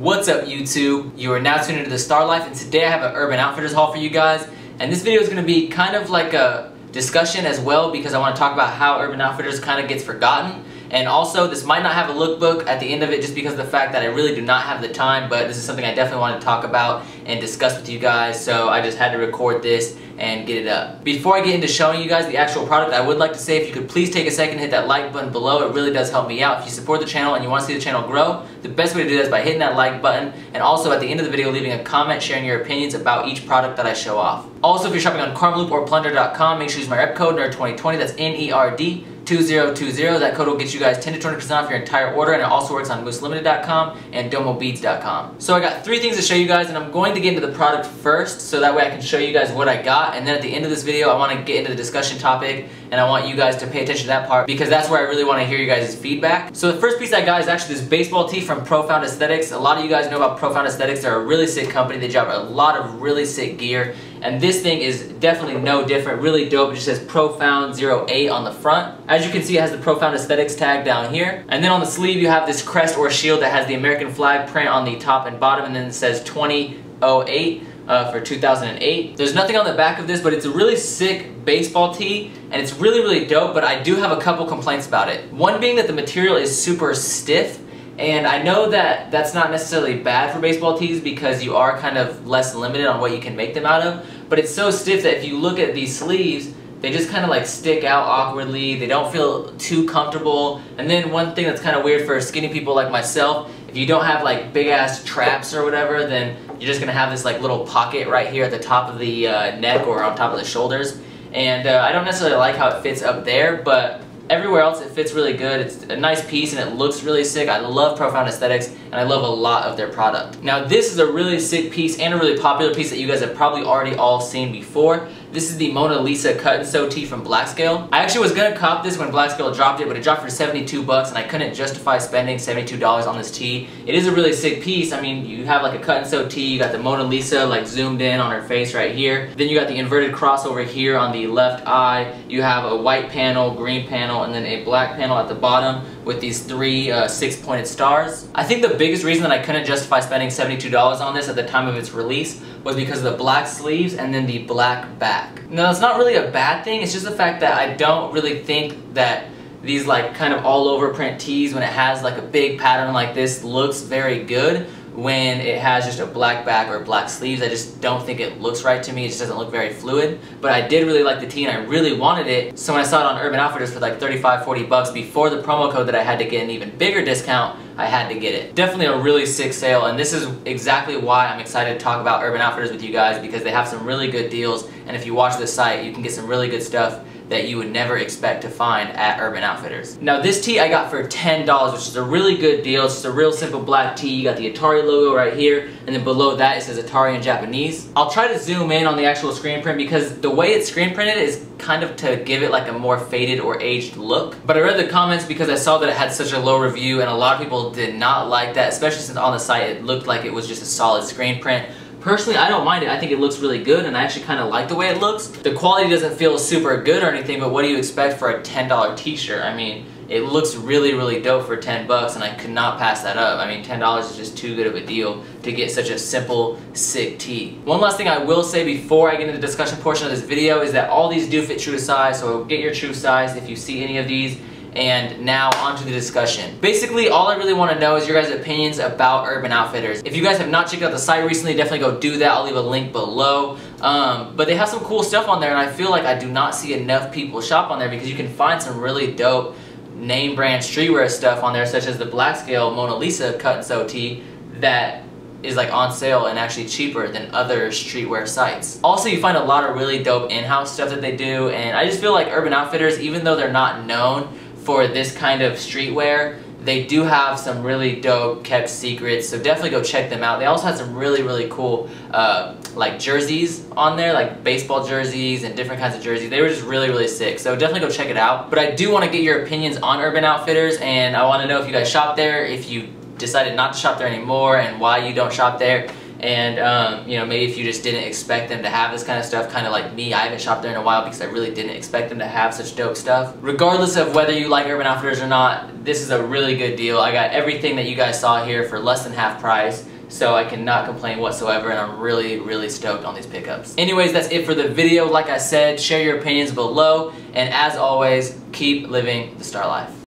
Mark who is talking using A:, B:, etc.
A: What's up YouTube? You are now tuned into the Starr Life, and today I have an Urban Outfitters haul for you guys. And this video is going to be kind of like a discussion as well, because I want to talk about how Urban Outfitters kind of gets forgotten. And also, this might not have a lookbook at the end of it just because of the fact that I really do not have the time, but this is something I definitely want to talk about and discuss with you guys, so I just had to record this and get it up. Before I get into showing you guys the actual product, I would like to say if you could please take a second and hit that like button below. It really does help me out. If you support the channel and you want to see the channel grow, the best way to do that is by hitting that like button, and also at the end of the video leaving a comment sharing your opinions about each product that I show off. Also, if you're shopping on Karmaloop or Plunder.com, make sure you use my rep code NERD2020, that's NERD2020. That code will get you guys 10 to 20% off your entire order, and it also works on MooseLimited.com and DomoBeads.com. So I got 3 things to show you guys, and I'm going to get into the product first so that way I can show you guys what I got, and then at the end of this video I want to get into the discussion topic, and I want you guys to pay attention to that part because that's where I really want to hear you guys' feedback. So the first piece I got is actually this baseball tee from Profound Aesthetics. A lot of you guys know about Profound Aesthetics. They're a really sick company. They drop a lot of really sick gear, and this thing is definitely no different. Really dope. It just says Profound 08 on the front. As you can see, it has the Profound Aesthetics tag down here, and then on the sleeve you have this crest or shield that has the American flag print on the top and bottom, and then it says 2008 for 2008. There's nothing on the back of this, but it's a really sick baseball tee, and it's really dope, but I do have a couple complaints about it. One being that the material is super stiff, and I know that that's not necessarily bad for baseball tees because you are kind of less limited on what you can make them out of, but it's so stiff that if you look at these sleeves, they just kind of like stick out awkwardly. They don't feel too comfortable. And then one thing that's kind of weird for skinny people like myself, if you don't have like big ass traps or whatever, then you're just gonna have this like little pocket right here at the top of the neck or on top of the shoulders. And I don't necessarily like how it fits up there, but everywhere else it fits really good. It's a nice piece and it looks really sick. I love Profound Aesthetics and I love a lot of their product. Now this is a really sick piece and a really popular piece that you guys have probably already all seen before. This is the Mona Lisa cut and sew tee from Blackscale. I actually was gonna cop this when Blackscale dropped it, but it dropped for 72 bucks and I couldn't justify spending $72 on this tee. It is a really sick piece. I mean, you have like a cut and sew tee, you got the Mona Lisa like zoomed in on her face right here. Then you got the inverted cross over here on the left eye. You have a white panel, green panel, and then a black panel at the bottom with these 3 6-pointed stars. I think the biggest reason that I couldn't justify spending $72 on this at the time of its release was because of the black sleeves and then the black back. Now, it's not really a bad thing, it's just the fact that I don't really think that these like kind of all over print tees, when it has like a big pattern like this, looks very good. When it has just a black back or black sleeves, I just don't think it looks right to me. It just doesn't look very fluid. But I did really like the tee and I really wanted it. So when I saw it on Urban Outfitters for like 35-40 bucks before the promo code that I had to get an even bigger discount, I had to get it. Definitely a really sick sale, and this is exactly why I'm excited to talk about Urban Outfitters with you guys, because they have some really good deals, and if you watch the site, you can get some really good stuff that you would never expect to find at Urban Outfitters. Now this tee I got for $10, which is a really good deal. It's just a real simple black tee. You got the Atari logo right here, and then below that it says Atari in Japanese. I'll try to zoom in on the actual screen print because the way it's screen printed is kind of to give it like a more faded or aged look. But I read the comments because I saw that it had such a low review, and a lot of people did not like that, especially since on the site it looked like it was just a solid screen print. Personally, I don't mind it. I think it looks really good, and I actually kind of like the way it looks. The quality doesn't feel super good or anything, but what do you expect for a $10 t-shirt? I mean, it looks really dope for 10 bucks, and I could not pass that up. I mean, $10 is just too good of a deal to get such a simple, sick tee. One last thing I will say before I get into the discussion portion of this video is that all these do fit true to size, so get your true size if you see any of these. And now onto the discussion. Basically, all I really want to know is your guys' opinions about Urban Outfitters. If you guys have not checked out the site recently, definitely go do that. I'll leave a link below. But they have some cool stuff on there, and I feel like I do not see enough people shop on there because you can find some really dope name brand streetwear stuff on there, such as the Blackscale Mona Lisa cut and sew tee that is like on sale and actually cheaper than other streetwear sites. Also, you find a lot of really dope in-house stuff that they do, and I just feel like Urban Outfitters, even though they're not known for this kind of streetwear, they do have some really dope kept secrets, so definitely go check them out. They also had some really cool like jerseys on there, like baseball jerseys and different kinds of jerseys. They were just really sick, so definitely go check it out. But I do want to get your opinions on Urban Outfitters, and I want to know if you guys shop there, if you decided not to shop there anymore, and why you don't shop there. And you know, maybe if you just didn't expect them to have this kind of stuff, kind of like me, I haven't shopped there in a while because I really didn't expect them to have such dope stuff. Regardless of whether you like Urban Outfitters or not, this is a really good deal. I got everything that you guys saw here for less than half price, so I cannot complain whatsoever, and I'm really stoked on these pickups. Anyways, that's it for the video. Like I said, share your opinions below, and as always, keep living the Starr life.